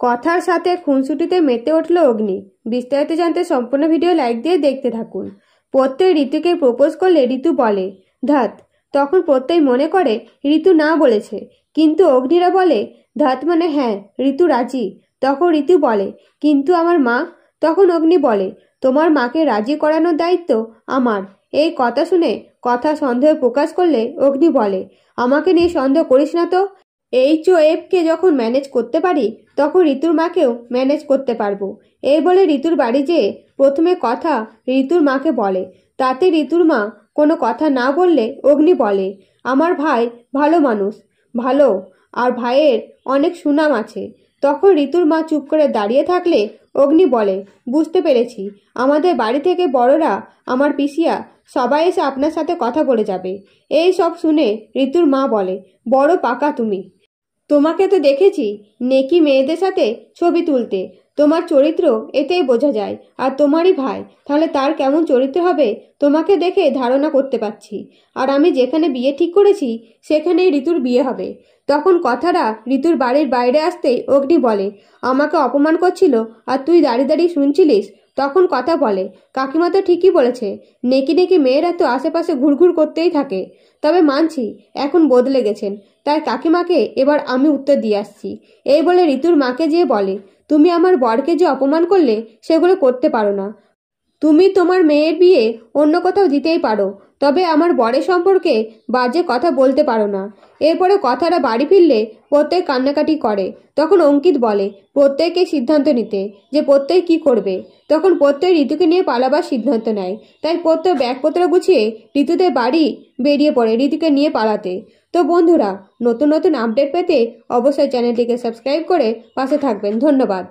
কথার সাথে খুনসুটিতে মেতে উঠল অগ্নি। বিস্তারিত জানতে সম্পূর্ণ ভিডিও লাইক দিয়ে দেখতে থাকুন। প্রত্যয় ঋতুকে প্রপোজ করলে ঋতু বলে ধাত। তখন প্রত্যয় মনে করে ঋতু না বলেছে, কিন্তু অগ্নিরা বলে ধাত মানে হ্যাঁ, ঋতু রাজি। তখন ঋতু বলে কিন্তু আমার মা। তখন অগ্নি বলে তোমার মাকে রাজি করানোর দায়িত্ব আমার। এই কথা শুনে কথা সন্দেহ প্রকাশ করলে অগ্নি বলে আমাকে নিয়ে সন্দেহ করিস না তো। HOFকে যখন ম্যানেজ করতে পারি তখন ঋতুর মাকেও ম্যানেজ করতে পারবো। এই বলে ঋতুর বাড়ি যেয়ে প্রথমে কথা ঋতুর মাকে বলে। তাতে ঋতুর মা কোনো কথা না বললে অগ্নি বলে আমার ভাই ভালো মানুষ, ভালো, আর ভাইয়ের অনেক সুনাম আছে। তখন ঋতুর মা চুপ করে দাঁড়িয়ে থাকলে অগ্নি বলে বুঝতে পেরেছি, আমাদের বাড়ি থেকে বড়রা, আমার পিসিয়া সবাই এসে আপনার সাথে কথা বলে যাবে। এই সব শুনে ঋতুর মা বলে বড় পাকা তুমি। তোমাকে তো দেখেছি নেকি মেয়েদের সাথে ছবি তুলতে, তোমার চরিত্র এতেই বোঝা যায়। আর তোমারই ভাই, তাহলে তার কেমন চরিত্র হবে তোমাকে দেখে ধারণা করতে পারছি। আর আমি যেখানে বিয়ে ঠিক করেছি সেখানেই ঋতুর বিয়ে হবে। তখন কথাটা ঋতুর বাড়ির বাইরে আসতেই অগ্নি বলে আমাকে অপমান করছিল আর তুই দাঁড়িয়ে দাঁড়িয়ে শুনছিলিস। তখন কথা বলে কাকিমা তো ঠিকই বলেছে, নেকি নেকি মেয়েরা তো আশেপাশে ঘুরঘুর করতেই থাকে। তবে মানছি এখন বদলে গেছেন, তাই কাকিমাকে এবার আমি উত্তর দিয়ে আসছি। এই বলে ঋতুর মাকে যেয়ে বলে তুমি আমার বরকে যে অপমান করলে সেগুলো করতে পারো না। তুমি তোমার মেয়ের বিয়ে অন্য কোথাও দিতেই পারো, তবে আমার বরের সম্পর্কে বাজে কথা বলতে পারো না। এরপরে কথাটা বাড়ি ফিরলে প্রত্যয় কান্নাকাটি করে। তখন অঙ্কিত বলে প্রত্যয়কে সিদ্ধান্ত নিতে যে প্রত্যয় কি করবে। তখন প্রত্যয় ঋতুকে নিয়ে পালাবার সিদ্ধান্ত নেয়। তাই প্রত্যয় ব্যাগপত্র গুছিয়ে ঋতুদের বাড়ি বেরিয়ে পড়ে ঋতুকে নিয়ে পালাতে। তো বন্ধুরা, নতুন নতুন আপডেট পেতে অবশ্যই চ্যানেলটিকে সাবস্ক্রাইব করে পাশে থাকবেন। ধন্যবাদ।